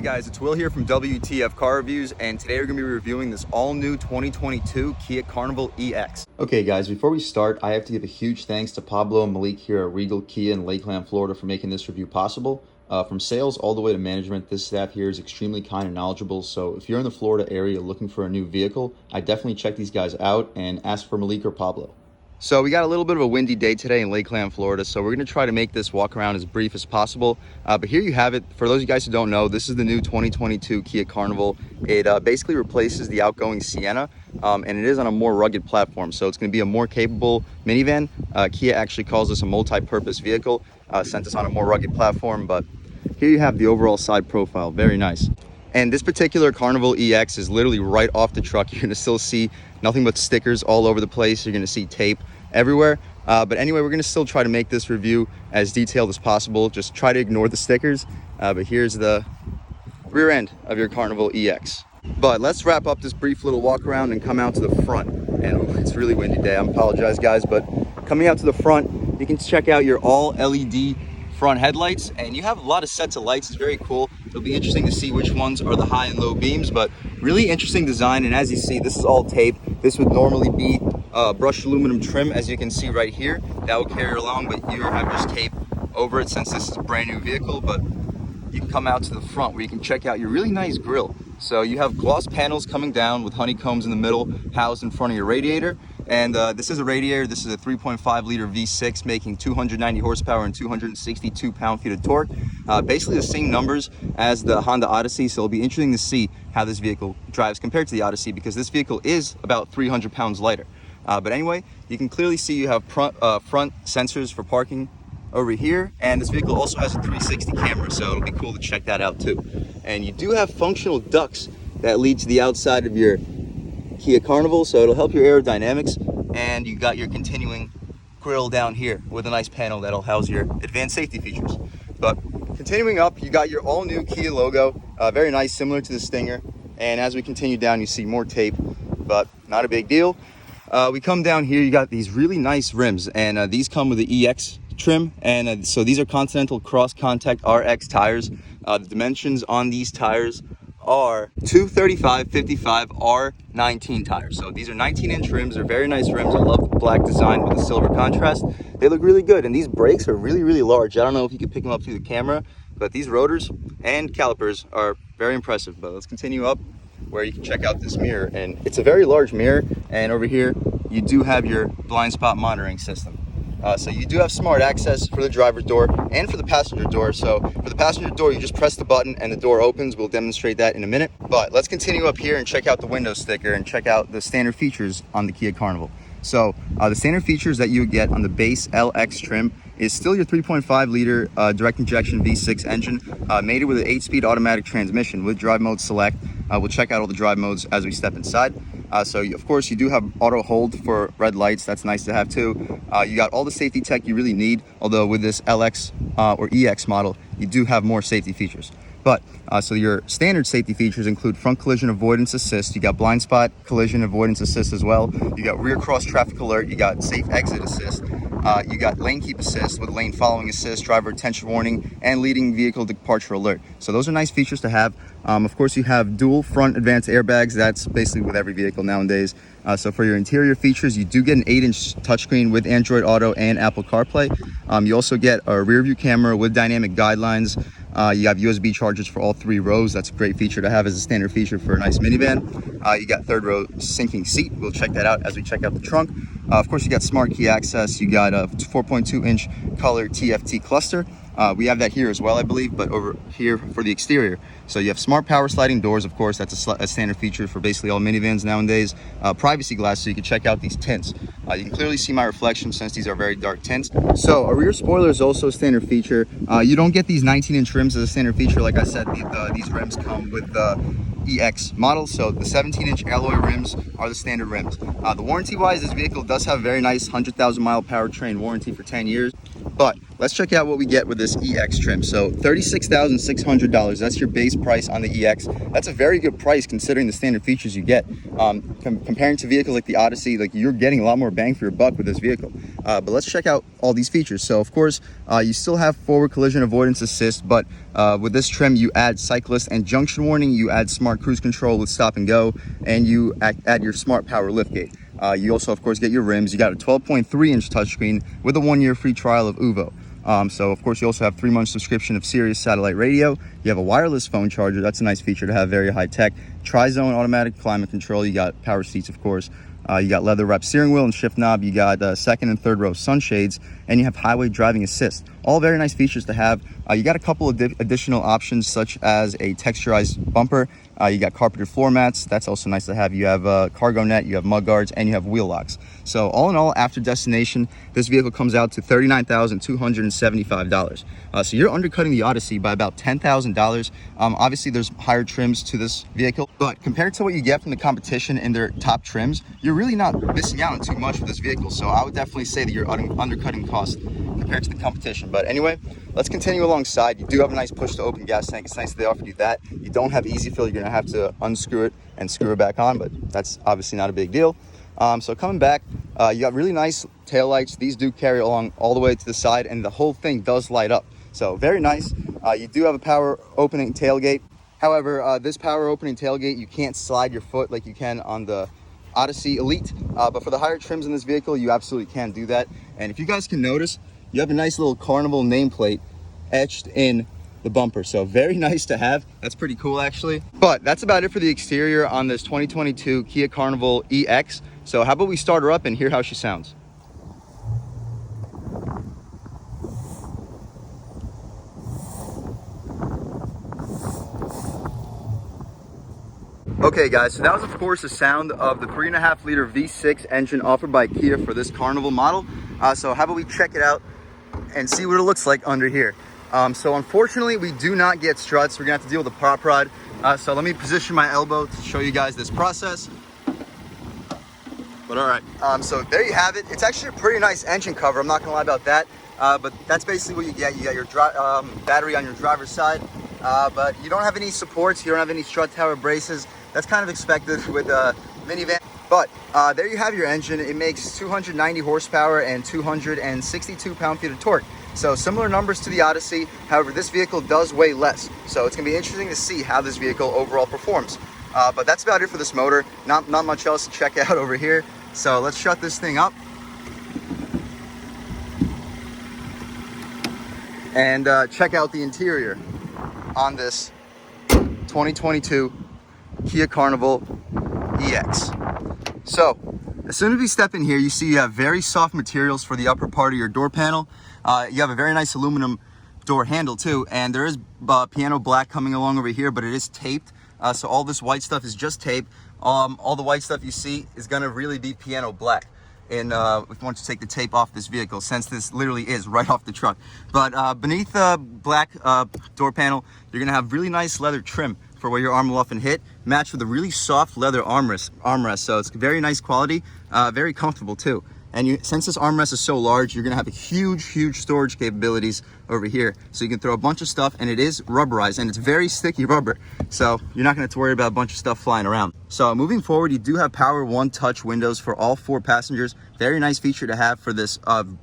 guys, it's Will here from W.T.F Car Reviews, and today we're going to be reviewing this all-new 2022 Kia Carnival EX. Okay guys, before we start, I have to give a huge thanks to Pablo and Malik here at Regal Kia in Lakeland, Florida for making this review possible. From sales all the way to management, this staff here is extremely kind and knowledgeable, so if you're in the Florida area looking for a new vehicle, I definitely check these guys out and ask for Malik or Pablo. So we got a little bit of a windy day today in Lakeland, Florida, so we're going to try to make this walk around as brief as possible. But here you have it. For those of you guys who don't know, this is the new 2022 Kia Carnival. It basically replaces the outgoing Sienna, and it is on a more rugged platform, so it's going to be a more capable minivan. Kia actually calls this a multi-purpose vehicle, sent us on a more rugged platform, but here you have the overall side profile. Very nice. And this particular Carnival EX is literally right off the truck. You're going to still see nothing but stickers all over the place. You're going to see tape everywhere. But anyway, we're going to still try to make this review as detailed as possible. Just try to ignore the stickers. But here's the rear end of your Carnival EX. But let's wrap up this brief little walk around and come out to the front. And it's a really windy day. I apologize, guys. But coming out to the front, you can check out your all LED front headlights, and you have a lot of sets of lights. It's very cool. It'll be interesting to see which ones are the high and low beams, but really interesting design. And as you see, this is all tape. This would normally be brushed aluminum trim, as you can see right here. That will carry along, but you have just tape over it since this is a brand new vehicle. But you can come out to the front where you can check out your really nice grille. So you have gloss panels coming down with honeycombs in the middle, housed in front of your radiator. And this is a radiator. This is a 3.5 liter V6 making 290 horsepower and 262 pound-feet of torque. Basically the same numbers as the Honda Odyssey, so it'll be interesting to see how this vehicle drives compared to the Odyssey, because this vehicle is about 300 pounds lighter. But anyway, you can clearly see you have front sensors for parking over here, and this vehicle also has a 360 camera, so it'll be cool to check that out too. And you do have functional ducts that lead to the outside of your Kia Carnival, so it'll help your aerodynamics. And you got your continuing grille down here with a nice panel that'll house your advanced safety features. But continuing up, you got your all new Kia logo, very nice, similar to the Stinger. And as we continue down, you see more tape, but not a big deal. We come down here, you got these really nice rims, and these come with the EX trim, and so these are Continental Cross Contact RX tires. The dimensions on these tires are 235/55 R19 tires. So these are 19-inch rims. They're very nice rims. I love the black design with the silver contrast. They look really good, and these brakes are really large. I don't know if you can pick them up through the camera, but these rotors and calipers are very impressive. But let's continue up where you can check out this mirror, and it's a very large mirror. And over here you do have your blind spot monitoring system. So you do have smart access for the driver's door and for the passenger door. So for the passenger door, you just press the button and the door opens. We'll demonstrate that in a minute. But let's continue up here and check out the window sticker and check out the standard features on the Kia Carnival. So the standard features that you would get on the base LX trim is still your 3.5 liter direct injection V6 engine, mated with an 8-speed automatic transmission with drive mode select. We'll check out all the drive modes as we step inside. So of course you do have auto hold for red lights. That's nice to have too. You got all the safety tech you really need, although with this LX or EX model, you do have more safety features. But so your standard safety features include front collision avoidance assist. You got blind spot collision avoidance assist as well. You got rear cross traffic alert. You got safe exit assist. You got lane keep assist with lane following assist, driver attention warning, and leading vehicle departure alert. So those are nice features to have. Of course, you have dual front advanced airbags. That's basically with every vehicle nowadays. So for your interior features, you do get an 8-inch touchscreen with Android Auto and Apple CarPlay. You also get a rear view camera with dynamic guidelines. You have USB chargers for all 3 rows. That's a great feature to have as a standard feature for a nice minivan. You got third row sinking seat. We'll check that out as we check out the trunk. Of course, you got smart key access. You got a 4.2-inch color TFT cluster. We have that here as well, I believe, but over here for the exterior. So you have smart power sliding doors, of course. That's a standard feature for basically all minivans nowadays. Privacy glass, so you can check out these tints. You can clearly see my reflection since these are very dark tints. So a rear spoiler is also a standard feature. You don't get these 19-inch rims as a standard feature. Like I said, these rims come with the EX model, so the 17-inch alloy rims are the standard rims. The warranty-wise, this vehicle does have a very nice 100,000 mile powertrain warranty for 10 years. But let's check out what we get with this EX trim. So $36,600, that's your base lowest price on the EX. That's a very good price considering the standard features you get. Comparing to vehicles like the Odyssey, like you're getting a lot more bang for your buck with this vehicle. But let's check out all these features. So of course, you still have forward collision avoidance assist, but with this trim, you add cyclist and junction warning, you add smart cruise control with stop and go, and you add your smart power liftgate. You also, of course, get your rims. You got a 12.3-inch touchscreen with a 1-year free trial of Uvo. So, of course, you also have 3-month subscription of Sirius satellite radio. You have a wireless phone charger. That's a nice feature to have, very high tech. Tri-zone automatic climate control. You got power seats, of course. You got leather wrapped steering wheel and shift knob. You got second and third row sunshades, and you have highway driving assist. All very nice features to have. You got a couple of additional options, such as a texturized bumper. You got carpeted floor mats. That's also nice to have. You have cargo net, you have mud guards, and you have wheel locks. So all in all, after destination, this vehicle comes out to $39,275. So you're undercutting the Odyssey by about $10,000. Obviously, there's higher trims to this vehicle, but compared to what you get from the competition in their top trims, you're really not missing out on too much with this vehicle. So I would definitely say that you're undercutting costs compared to the competition. But anyway, let's continue alongside. You do have a nice push to open gas tank. It's nice that they offered you that. You don't have easy fill. You're gonna have to unscrew it and screw it back on, but that's obviously not a big deal. So coming back, you got really nice tail lights. These do carry along all the way to the side, and the whole thing does light up. So very nice. You do have a power opening tailgate. However, this power opening tailgate, you can't slide your foot like you can on the Odyssey Elite, but for the higher trims in this vehicle, you absolutely can do that. And if you guys can notice, you have a nice little Carnival nameplate etched in the bumper. So very nice to have. That's pretty cool, actually. But that's about it for the exterior on this 2022 Kia Carnival EX. So how about we start her up and hear how she sounds. Okay guys, so that was of course the sound of the 3.5 liter V6 engine offered by Kia for this Carnival model. So how about we check it out and see what it looks like under here. So unfortunately, we do not get struts. We're gonna have to deal with a prop rod. So let me position my elbow to show you guys this process. But all right, so there you have it. It's actually a pretty nice engine cover. I'm not gonna lie about that. But that's basically what you get. You got your battery on your driver's side, but you don't have any supports. You don't have any strut tower braces. That's kind of expected with a minivan. But there you have your engine. It makes 290 horsepower and 262 pound-feet of torque. So similar numbers to the Odyssey. However, this vehicle does weigh less. So it's gonna be interesting to see how this vehicle overall performs. But that's about it for this motor. Not much else to check out over here. So let's shut this thing up. And check out the interior on this 2022 Kia Carnival EX. So as soon as we step in here, you see you have very soft materials for the upper part of your door panel. You have a very nice aluminum door handle too, and there is piano black coming along over here, but it is taped. So all this white stuff is just tape. All the white stuff you see is gonna really be piano black. And if you want to take the tape off this vehicle, since this literally is right off the truck. But beneath the black door panel, you're gonna have really nice leather trim for where your arm will often hit, matched with a really soft leather armrest. So it's very nice quality, very comfortable too. And since this armrest is so large, you're gonna have a huge storage capabilities over here. So you can throw a bunch of stuff, and it is rubberized, and it's very sticky rubber. So you're not gonna have to worry about a bunch of stuff flying around. So moving forward, you do have power one touch windows for all 4 passengers. Very nice feature to have for this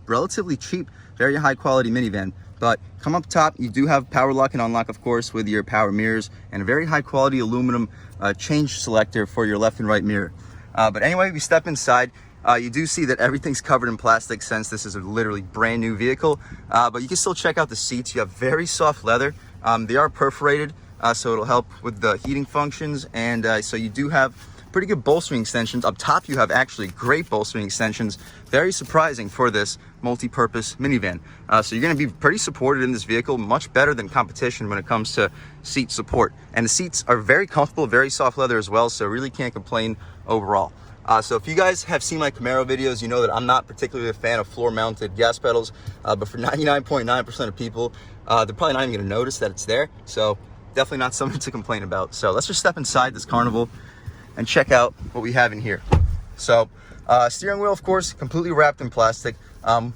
relatively cheap, very high quality minivan. But come up top, you do have power lock and unlock, of course, with your power mirrors and a very high quality aluminum change selector for your left and right mirror. But anyway, we step inside. You do see that everything's covered in plastic since this is a literally brand new vehicle, but you can still check out the seats. You have very soft leather. They are perforated, so it'll help with the heating functions, and so you do have pretty good bolstering extensions. Up top, you have actually great bolstering extensions. Very surprising for this multi-purpose minivan. So you're gonna be pretty supported in this vehicle, much better than competition when it comes to seat support. And the seats are very comfortable, very soft leather as well, so really can't complain overall. So if you guys have seen my Camaro videos, you know that I'm not particularly a fan of floor-mounted gas pedals, but for 99.9% of people, they're probably not even gonna notice that it's there. So definitely not something to complain about. So let's just step inside this Carnival and check out what we have in here. So steering wheel, of course, completely wrapped in plastic.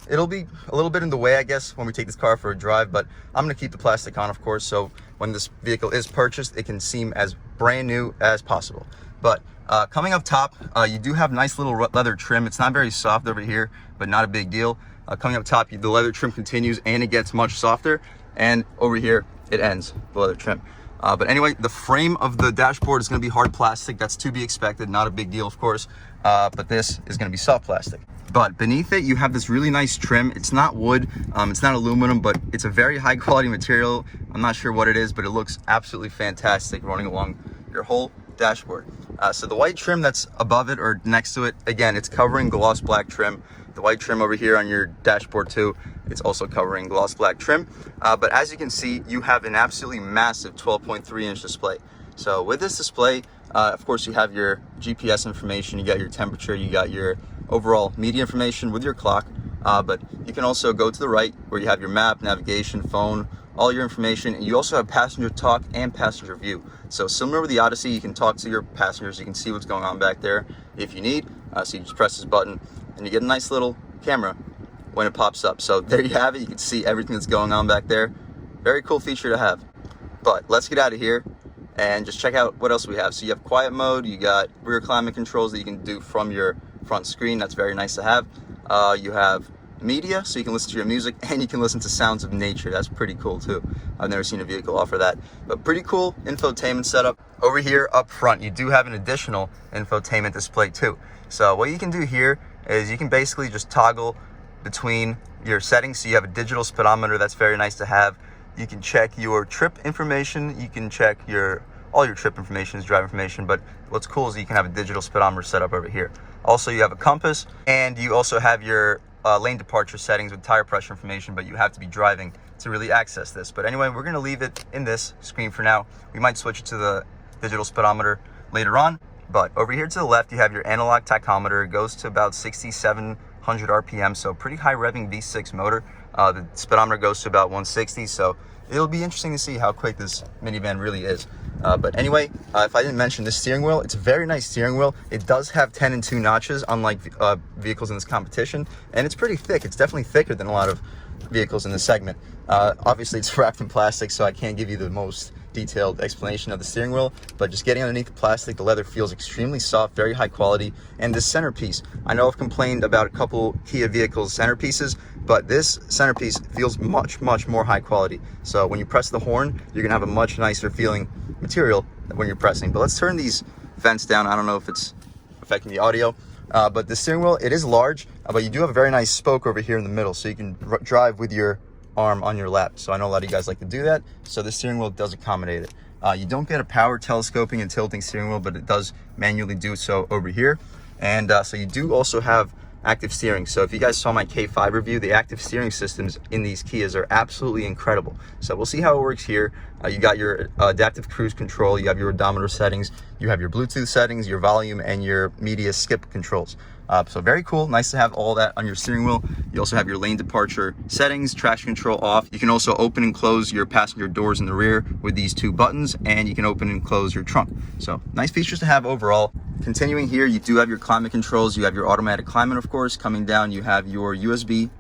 It'll be a little bit in the way, I guess, when we take this car for a drive, but I'm going to keep the plastic on, of course, so when this vehicle is purchased, it can seem as brand new as possible. But coming up top, you do have nice little leather trim. It's not very soft over here, but not a big deal. Coming up top, the leather trim continues and it gets much softer, and over here it ends, the leather trim. But anyway, the frame of the dashboard is going to be hard plastic. That's to be expected, not a big deal, of course, but this is going to be soft plastic. But beneath it, you have this really nice trim. It's not wood, it's not aluminum, but it's a very high quality material. I'm not sure what it is, but it looks absolutely fantastic running along your whole dashboard. So the white trim that's above it or next to it, again, it's covering gloss black trim. The white trim over here on your dashboard too, it's also covering gloss black trim. But as you can see, you have an absolutely massive 12.3-inch display. So with this display, of course, you have your GPS information, you got your temperature, you got your overall media information with your clock. But you can also go to the right where you have your map, navigation, phone, all your information, and you also have passenger talk and passenger view. So similar with the Odyssey, you can talk to your passengers, you can see what's going on back there if you need. So you just press this button and you get a nice little camera when it pops up. So there you have it, you can see everything that's going on back there. Very cool feature to have. But let's get out of here and just check out what else we have. So you have quiet mode, you got rear climate controls that you can do from your front screen. That's very nice to have. You have media, so you can listen to your music and you can listen to sounds of nature. That's pretty cool too. I've never seen a vehicle offer that, but pretty cool infotainment setup. Over here up front, you do have an additional infotainment display too. So what you can do here is you can basically just toggle between your settings. So you have a digital speedometer, that's very nice to have. You can check your trip information, you can check all your trip information is drive information, but what's cool is you can have a digital speedometer set up over here. Also, you have a compass, and you also have your lane departure settings with tire pressure information, but you have to be driving to really access this. But anyway, we're going to leave it in this screen for now. We might switch it to the digital speedometer later on. But over here to the left, you have your analog tachometer. It goes to about 6,700 RPM, so pretty high revving V6 motor. The speedometer goes to about 160, so it'll be interesting to see how quick this minivan really is. But anyway, if I didn't mention the steering wheel, it's a very nice steering wheel. It does have 10 and 2 notches, unlike vehicles in this competition, and it's pretty thick. It's definitely thicker than a lot of vehicles in this segment. Obviously, it's wrapped in plastic, so I can't give you the most detailed explanation of the steering wheel, but just getting underneath the plastic, the leather feels extremely soft, very high quality. And this centerpiece, I know I've complained about a couple Kia vehicles centerpieces, but this centerpiece feels much more high quality. So when you press the horn, you're gonna have a much nicer feeling material when you're pressing. But let's turn these vents down. I don't know if it's affecting the audio, but the steering wheel, it is large, but you do have a very nice spoke over here in the middle, so you can drive with your arm on your lap. So I know a lot of you guys like to do that, so the steering wheel does accommodate it. You don't get a power telescoping and tilting steering wheel, but it does manually do so over here. And so you do also have active steering. So if you guys saw my K5 review, the active steering systems in these Kias are absolutely incredible. So we'll see how it works here. You got your adaptive cruise control, you have your odometer settings, you have your Bluetooth settings, your volume, and your media skip controls. So very cool, nice to have all that on your steering wheel. You also have your lane departure settings, traction control off. You can also open and close your passenger doors in the rear with these 2 buttons, and you can open and close your trunk. So nice features to have overall. Continuing here, you do have your climate controls, you have your automatic climate, of course. Coming down, you have your USB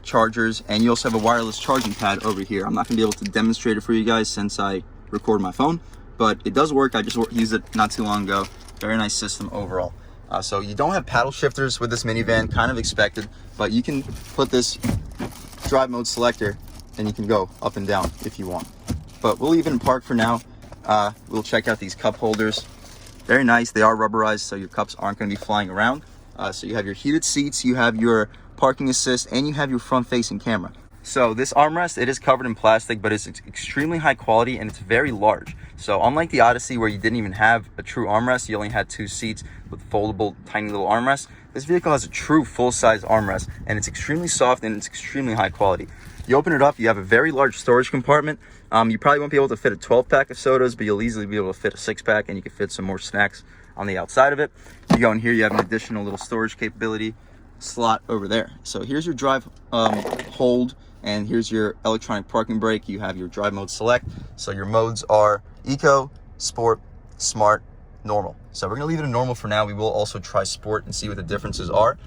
chargers, and you also have a wireless charging pad over here. I'm not gonna be able to demonstrate it for you guys since I record my phone, but it does work. I just used it not too long ago. Very nice system overall. So you don't have paddle shifters with this minivan, kind of expected, but you can put this drive mode selector and you can go up and down if you want. But we'll leave it in park for now. We'll check out these cup holders. Very nice. They are rubberized, so your cups aren't going to be flying around. So you have your heated seats, you have your parking assist, and you have your front-facing camera. So this armrest, it is covered in plastic, but it's extremely high quality and it's very large. So unlike the Odyssey, where you didn't even have a true armrest, you only had 2 seats with foldable tiny little armrests, this vehicle has a true full-size armrest, and it's extremely soft and it's extremely high quality. You open it up, you have a very large storage compartment. You probably won't be able to fit a 12-pack of sodas, but you'll easily be able to fit a 6-pack, and you can fit some more snacks on the outside of it. You go in here, you have an additional little storage capability slot over there. So here's your drive hold, and here's your electronic parking brake. You have your drive mode select. So your modes are eco, sport, smart, normal. So we're gonna leave it in normal for now. We will also try sport and see what the differences are.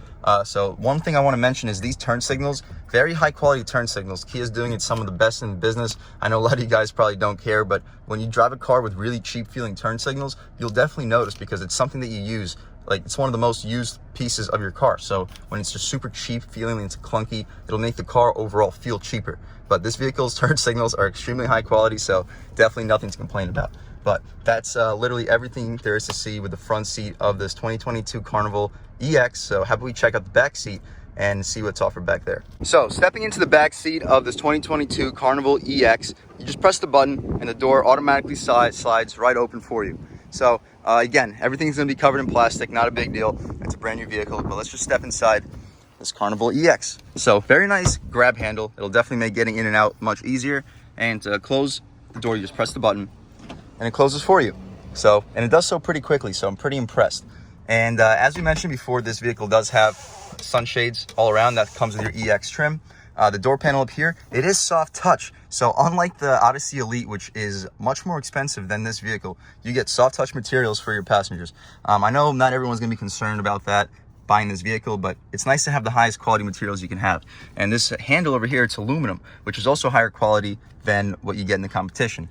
So one thing I want to mention is these turn signals, very high quality turn signals. Kia's doing it some of the best in the business. I know a lot of you guys probably don't care, but when you drive a car with really cheap feeling turn signals, you'll definitely notice, because it's something that you use. Like, it's one of the most used pieces of your car. So when it's just super cheap feeling, it's clunky, it'll make the car overall feel cheaper. But this vehicle's turn signals are extremely high quality, so definitely nothing to complain about. But that's literally everything there is to see with the front seat of this 2022 Carnival EX. So how about we check out the back seat and see what's offered back there. So stepping into the back seat of this 2022 Carnival EX, you just press the button and the door automatically slides right open for you. So again, everything's gonna be covered in plastic, not a big deal. It's a brand new vehicle, but let's just step inside this Carnival EX. So very nice grab handle. It'll definitely make getting in and out much easier. And to close the door, you just press the button and it closes for you. So, and it does so pretty quickly, so I'm pretty impressed. And as we mentioned before, this vehicle does have sunshades all around. That comes with your EX trim. The door panel up here, it is soft touch. So unlike the Odyssey Elite, which is much more expensive than this vehicle, you get soft touch materials for your passengers. I know not everyone's gonna be concerned about that buying this vehicle, but it's nice to have the highest quality materials you can have. And this handle over here, it's aluminum, which is also higher quality than what you get in the competition.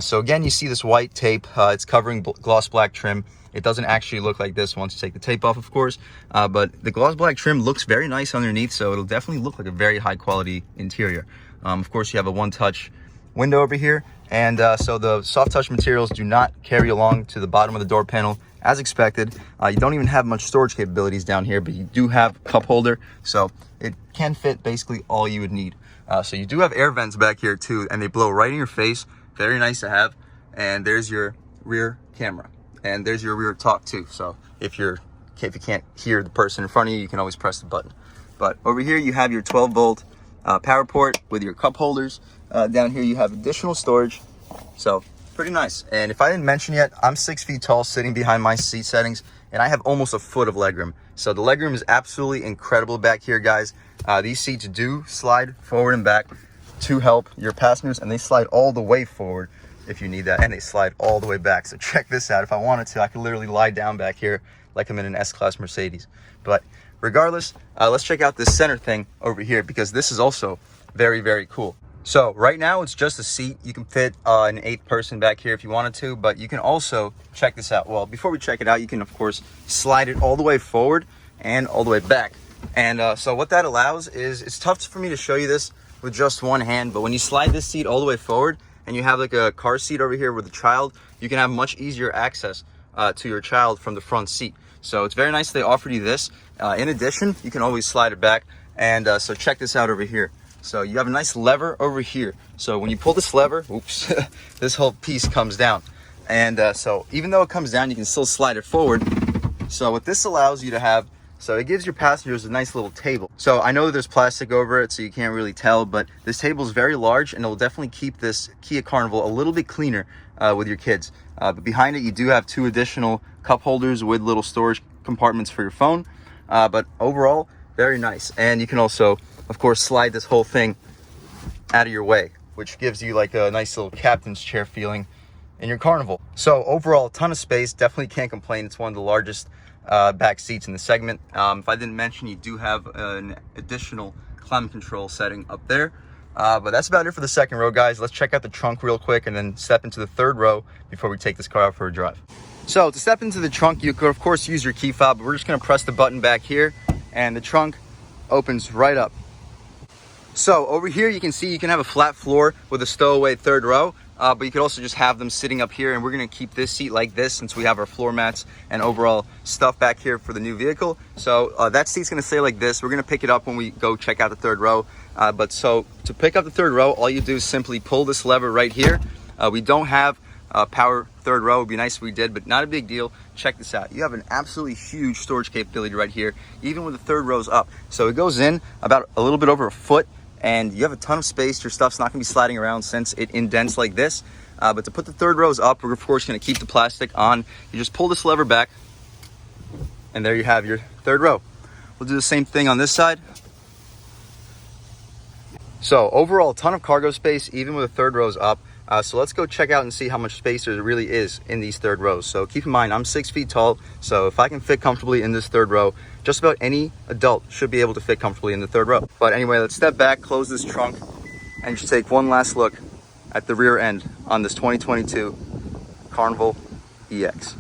So again, you see this white tape, it's covering gloss black trim. It doesn't actually look like this once you take the tape off, of course, but the gloss black trim looks very nice underneath, so it'll definitely look like a very high quality interior. Of course, you have a one-touch window over here, and so the soft touch materials do not carry along to the bottom of the door panel as expected. You don't even have much storage capabilities down here, but you do have a cup holder, so it can fit basically all you would need. So you do have air vents back here too, and they blow right in your face. Very nice to have. And there's your rear camera, and there's your rear talk too. So if you can't hear the person in front of you, you can always press the button. But over here you have your 12-volt power port with your cup holders. Down here you have additional storage, so pretty nice. And if I didn't mention yet, I'm 6 feet tall sitting behind my seat settings, and I have almost a foot of legroom. So the legroom is absolutely incredible back here, guys. These seats do slide forward and back to help your passengers, and they slide all the way forward if you need that, and they slide all the way back. So check this out. If I wanted to, I could literally lie down back here like I'm in an S-Class Mercedes. But regardless, let's check out this center thing over here, because this is also very, very cool. So right now it's just a seat. You can fit an 8th person back here if you wanted to, but you can also check this out. Well, before we check it out, you can of course slide it all the way forward and all the way back. And so what that allows is, it's tough for me to show you this with just one hand, but when you slide this seat all the way forward and you have like a car seat over here with a child, you can have much easier access to your child from the front seat. So it's very nice they offered you this. In addition, you can always slide it back. And so check this out over here. So you have a nice lever over here. So when you pull this lever, oops, this whole piece comes down. And so even though it comes down, you can still slide it forward. So what this allows you to have, so it gives your passengers a nice little table. So I know there's plastic over it, so you can't really tell, but this table is very large, and it will definitely keep this Kia Carnival a little bit cleaner with your kids. But behind it, you do have 2 additional cup holders with little storage compartments for your phone. But overall, very nice. And you can also, of course, slide this whole thing out of your way, which gives you like a nice little captain's chair feeling in your Carnival. So overall, a ton of space. Definitely can't complain. It's one of the largest back seats in the segment. If I didn't mention, you do have an additional climate control setting up there. But that's about it for the second row, guys. Let's check out the trunk real quick and then step into the third row before we take this car out for a drive. So to step into the trunk, you could of course use your key fob, but we're just gonna press the button back here and the trunk opens right up. So over here you can see you can have a flat floor with a stowaway third row, but you could also just have them sitting up here, and we're gonna keep this seat like this since we have our floor mats and overall stuff back here for the new vehicle. So that seat's gonna stay like this. We're gonna pick it up when we go check out the third row. But so to pick up the third row, all you do is simply pull this lever right here. We don't have power third row. It'd be nice if we did, but not a big deal. Check this out. You have an absolutely huge storage capability right here, even with the third rows up. So it goes in about a little bit over a foot, and you have a ton of space. Your stuff's not gonna be sliding around since it indents like this. But to put the third rows up, we're of course gonna keep the plastic on. You just pull this lever back, and there you have your third row. We'll do the same thing on this side. So overall, a ton of cargo space, even with the third rows up. So let's go check out and see how much space there really is in these third rows. So keep in mind, I'm 6 feet tall, so if I can fit comfortably in this third row, just about any adult should be able to fit comfortably in the third row. But anyway, let's step back, close this trunk, and just take one last look at the rear end on this 2022 Carnival EX.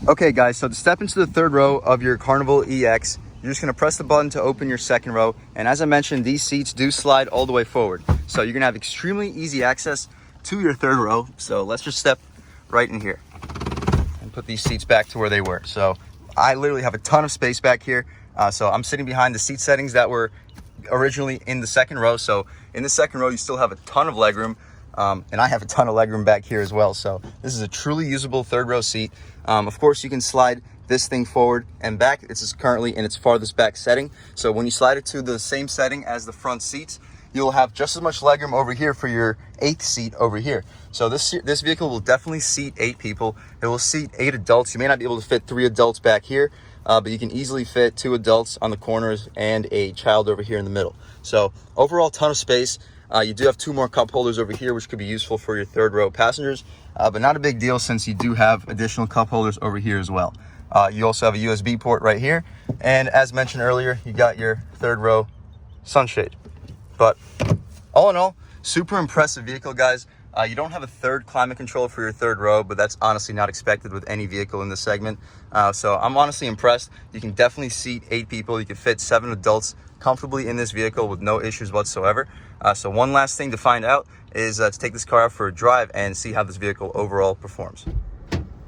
Okay guys, so to step into the third row of your Carnival EX, you're just gonna press the button to open your second row. And as I mentioned, these seats do slide all the way forward. So you're gonna have extremely easy access to your third row. So let's just step right in here and put these seats back to where they were. So I literally have a ton of space back here. So I'm sitting behind the seat settings that were originally in the second row. So in the second row, you still have a ton of legroom. And I have a ton of legroom back here as well. So this is a truly usable third row seat. Of course, you can slide this thing forward and back. This is currently in its farthest back setting. So when you slide it to the same setting as the front seats, you'll have just as much legroom over here for your 8th seat over here. So this vehicle will definitely seat 8 people. It will seat 8 adults. You may not be able to fit 3 adults back here, but you can easily fit 2 adults on the corners and a child over here in the middle. So overall, ton of space. You do have 2 more cup holders over here, which could be useful for your third row passengers, but not a big deal since you do have additional cup holders over here as well. You also have a USB port right here. And as mentioned earlier, you got your third row sunshade. But all in all, super impressive vehicle, guys. You don't have a third climate control for your third row, but that's honestly not expected with any vehicle in this segment. So I'm honestly impressed. You can definitely seat 8 people. You can fit 7 adults comfortably in this vehicle with no issues whatsoever. So one last thing to find out is to take this car out for a drive and see how this vehicle overall performs.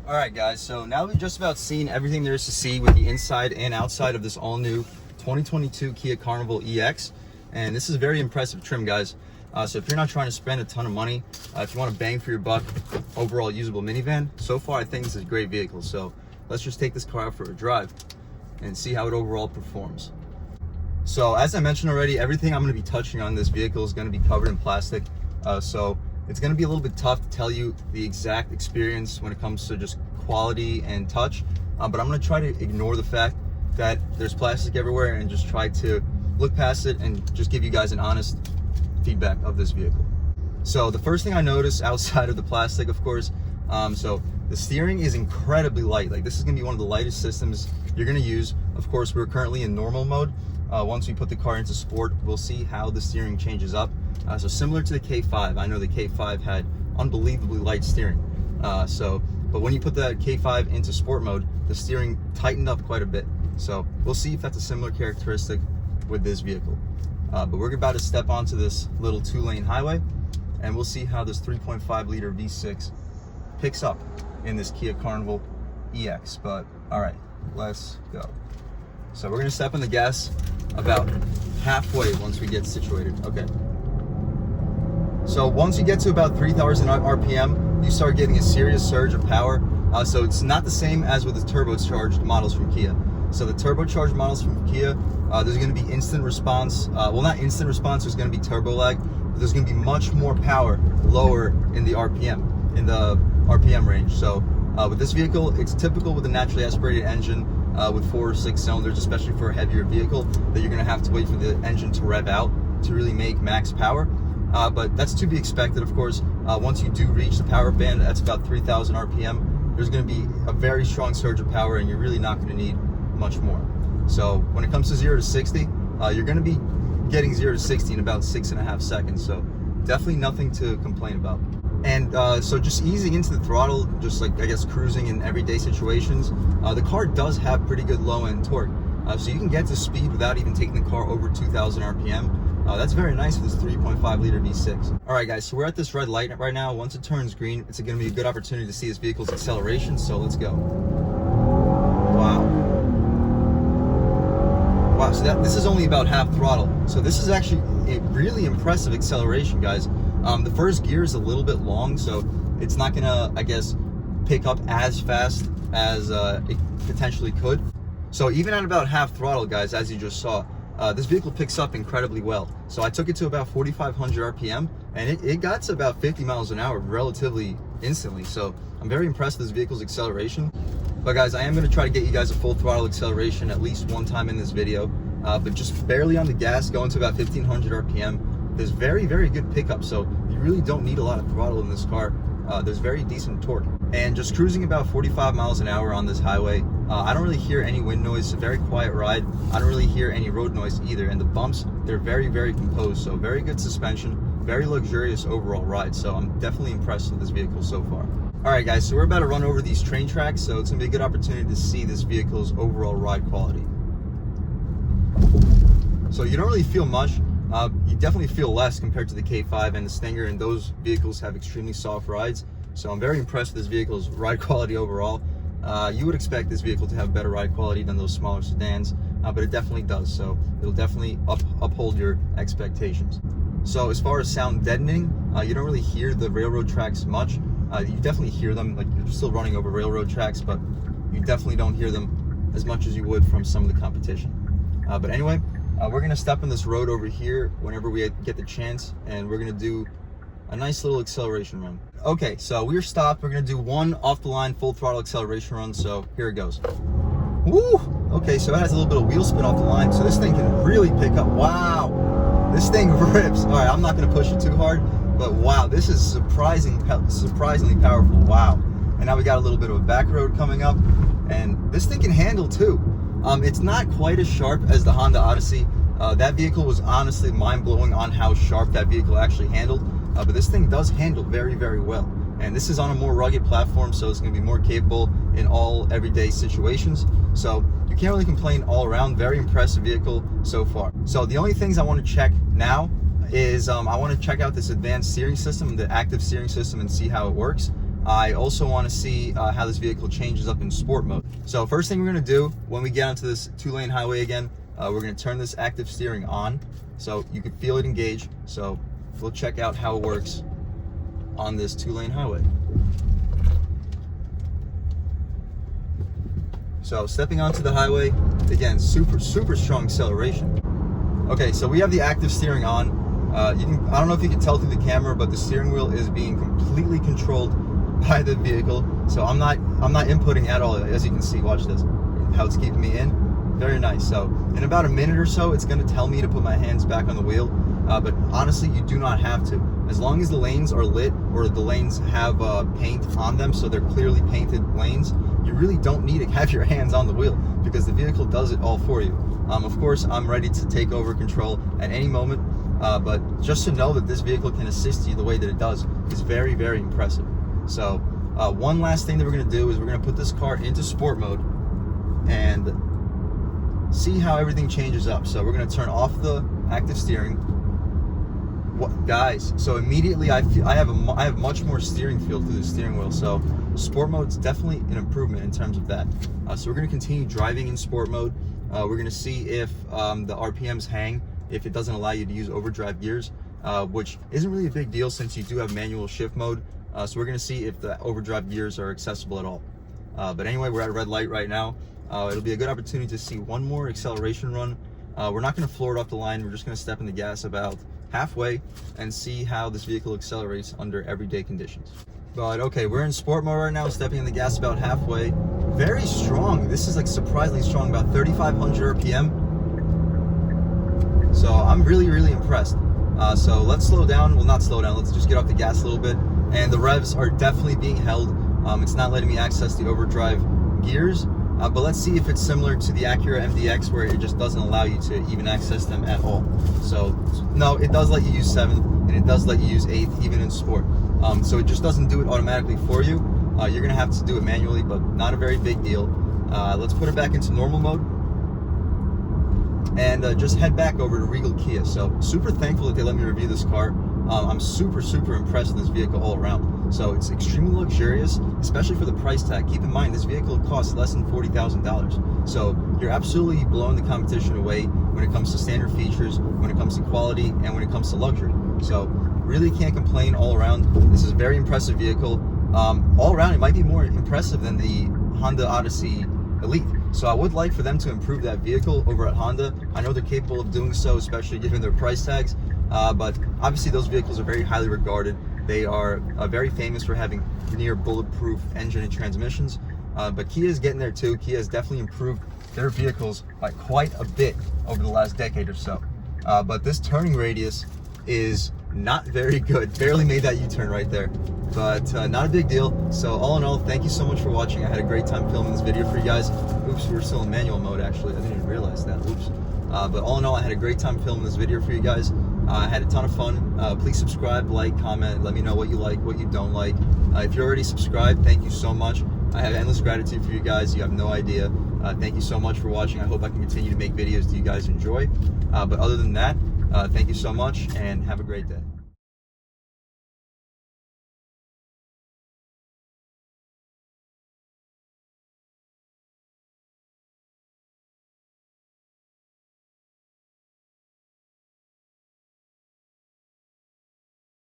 All right, guys, so now we've just about seen everything there is to see with the inside and outside of this all-new 2022 Kia Carnival EX. And this is a very impressive trim, guys. So if you're not trying to spend a ton of money, if you want to bang for your buck, overall usable minivan, so far I think this is a great vehicle. So let's just take this car out for a drive and see how it overall performs. So as I mentioned already, everything I'm going to be touching on this vehicle is going to be covered in plastic. So it's going to be a little bit tough to tell you the exact experience when it comes to just quality and touch. But I'm going to try to ignore the fact that there's plastic everywhere and just try to look past it and just give you guys an honest feedback of this vehicle. So the first thing I noticed outside of the plastic, of course, so the steering is incredibly light. Like, this is going to be one of the lightest systems you're going to use. Of course, we're currently in normal mode. Once we put the car into sport, we'll see how the steering changes up. So similar to the K5, I know the K5 had unbelievably light steering. But when you put that K5 into sport mode, the steering tightened up quite a bit. So we'll see if that's a similar characteristic with this vehicle. But we're about to step onto this little 2-lane highway, and we'll see how this 3.5 liter V6 picks up in this Kia Carnival EX. But all right, let's go. So we're gonna step on the gas about halfway once we get situated. Okay. So once you get to about 3,000 RPM, you start getting a serious surge of power. So it's not the same as with the turbocharged models from Kia. So the turbocharged models from Kia, there's going to be instant response. Well, not instant response. There's going to be turbo lag. But there's going to be much more power lower in the RPM range. So with this vehicle, it's typical with a naturally aspirated engine with 4 or 6 cylinders, especially for a heavier vehicle, that you're going to have to wait for the engine to rev out to really make max power. But that's to be expected, of course. Once you do reach the power band, that's about 3,000 RPM. There's going to be a very strong surge of power, and you're really not going to need much more. So when it comes to 0 to 60, you're going to be getting 0 to 60 in about 6.5 seconds. So definitely nothing to complain about. And so just easing into the throttle, just like I guess cruising in everyday situations, the car does have pretty good low end torque. So you can get to speed without even taking the car over 2,000 RPM. That's very nice with this 3.5 liter V6. All right, guys, so we're at this red light right now. Once it turns green, it's going to be a good opportunity to see this vehicle's acceleration. So let's go. Wow. Wow, so this is only about half throttle. So this is actually a really impressive acceleration, guys. The first gear is a little bit long, so it's not gonna, I guess, pick up as fast as it potentially could. So even at about half throttle, guys, as you just saw, this vehicle picks up incredibly well. So I took it to about 4,500 RPM, and it got to about 50 miles an hour relatively instantly. So I'm very impressed with this vehicle's acceleration. But guys, I am going to try to get you guys a full throttle acceleration at least one time in this video, but just barely on the gas, going to about 1,500 RPM. There's very, very good pickup, so you you really don't need a lot of throttle in this car. There's very decent torque. And just cruising about 45 miles an hour on this highway, I don't really hear any wind noise. It's a very quiet ride. I don't really hear any road noise either. And the bumps, they're very, very composed. So very good suspension, very luxurious overall ride. So I'm definitely impressed with this vehicle so far. All right, guys, so we're about to run over these train tracks. So it's gonna be a good opportunity to see this vehicle's overall ride quality. So you don't really feel much. You definitely feel less compared to the K5 and the Stinger, and those vehicles have extremely soft rides. So I'm very impressed with this vehicle's ride quality overall. You would expect this vehicle to have better ride quality than those smaller sedans, but it definitely does. So it'll definitely uphold your expectations. So as far as sound deadening, you don't really hear the railroad tracks much. You definitely hear them, like you're still running over railroad tracks, but you definitely don't hear them as much as you would from some of the competition. But anyway, we're gonna step on this road over here whenever we get the chance, and we're gonna do a nice little acceleration run. Okay, so we're stopped. We're gonna do one off the line full throttle acceleration run. So here it goes. Woo! Okay, so it has a little bit of wheel spin off the line, so this thing can really pick up. Wow, this thing rips. All right, I'm not gonna push it too hard, but wow, this is surprisingly powerful. Wow. And now we got a little bit of a back road coming up, and this thing can handle too. It's not quite as sharp as the Honda Odyssey. That vehicle was honestly mind-blowing on how sharp that vehicle actually handled, but this thing does handle very, very well. And this is on a more rugged platform, so it's going to be more capable in all everyday situations. So you can't really complain all around. Very impressive vehicle so far. So the only things I want to check now is I want to check out this advanced steering system, the active steering system, and see how it works. I also want to see how this vehicle changes up in sport mode. So first thing we're going to do when we get onto this 2-lane highway again, we're going to turn this active steering on so you can feel it engage. So we'll check out how it works on this 2-lane highway. So stepping onto the highway, again, super strong acceleration. Okay, so we have the active steering on. I don't know if you can tell through the camera, but the steering wheel is being completely controlled by the vehicle. So I'm not inputting at all. As you can see, watch this, how it's keeping me in. Very nice. So in about a minute or so, it's going to tell me to put my hands back on the wheel. But honestly, you do not have to. As long as the lanes are lit or the lanes have paint on them, so they're clearly painted lanes, you really don't need to have your hands on the wheel because the vehicle does it all for you. Of course, I'm ready to take over control at any moment, but just to know that this vehicle can assist you the way that it does is very, very impressive. So one last thing that we're going to do is we're going to put this car into sport mode and see how everything changes up. So we're going to turn off the active steering. Guys, so immediately I have much more steering feel through the steering wheel. So sport mode is definitely an improvement in terms of that. So we're going to continue driving in sport mode. We're going to see if the RPMs hang, if it doesn't allow you to use overdrive gears, which isn't really a big deal since you do have manual shift mode. So we're going to see if the overdrive gears are accessible at all. But anyway, we're at a red light right now. It'll be a good opportunity to see one more acceleration run. We're not going to floor it off the line. We're just going to step in the gas about halfway and see how this vehicle accelerates under everyday conditions. But okay, we're in sport mode right now, stepping in the gas about halfway. Very strong. This is like surprisingly strong, about 3,500 RPM. So I'm really impressed. So let's slow down. Well, not slow down. Let's just get off the gas a little bit. And the revs are definitely being held. It's not letting me access the overdrive gears. But let's see if it's similar to the Acura MDX where it just doesn't allow you to even access them at all. So no, it does let you use 7th and it does let you use 8th even in sport. So it just doesn't do it automatically for you. You're gonna have to do it manually, but not a very big deal. Let's put it back into normal mode and just head back over to Regal Kia. So super thankful that they let me review this car. I'm super impressed with this vehicle all around. So it's extremely luxurious, especially for the price tag. Keep in mind, this vehicle costs less than $40,000. So you're absolutely blowing the competition away when it comes to standard features, when it comes to quality, and when it comes to luxury. So really can't complain all around. This is a very impressive vehicle. All around, it might be more impressive than the Honda Odyssey Elite. So I would like for them to improve that vehicle over at Honda. I know they're capable of doing so, especially given their price tags. But obviously those vehicles are very highly regarded. They are very famous for having near bulletproof engine and transmissions. But Kia is getting there too. Kia has definitely improved their vehicles by quite a bit over the last decade or so. But this turning radius is not very good. Barely made that U-turn right there, but not a big deal. So all in all, thank you so much for watching. I had a great time filming this video for you guys. Oops, we're still in manual mode actually. I didn't even realize that. Oops. But all in all, I had a great time filming this video for you guys. I had a ton of fun. Please subscribe, like, comment, let me know what you like, what you don't like. If you're already subscribed, thank you so much. I have endless gratitude for you guys. You have no idea. Thank you so much for watching. I hope I can continue to make videos that you guys enjoy. But other than that, thank you so much and have a great day.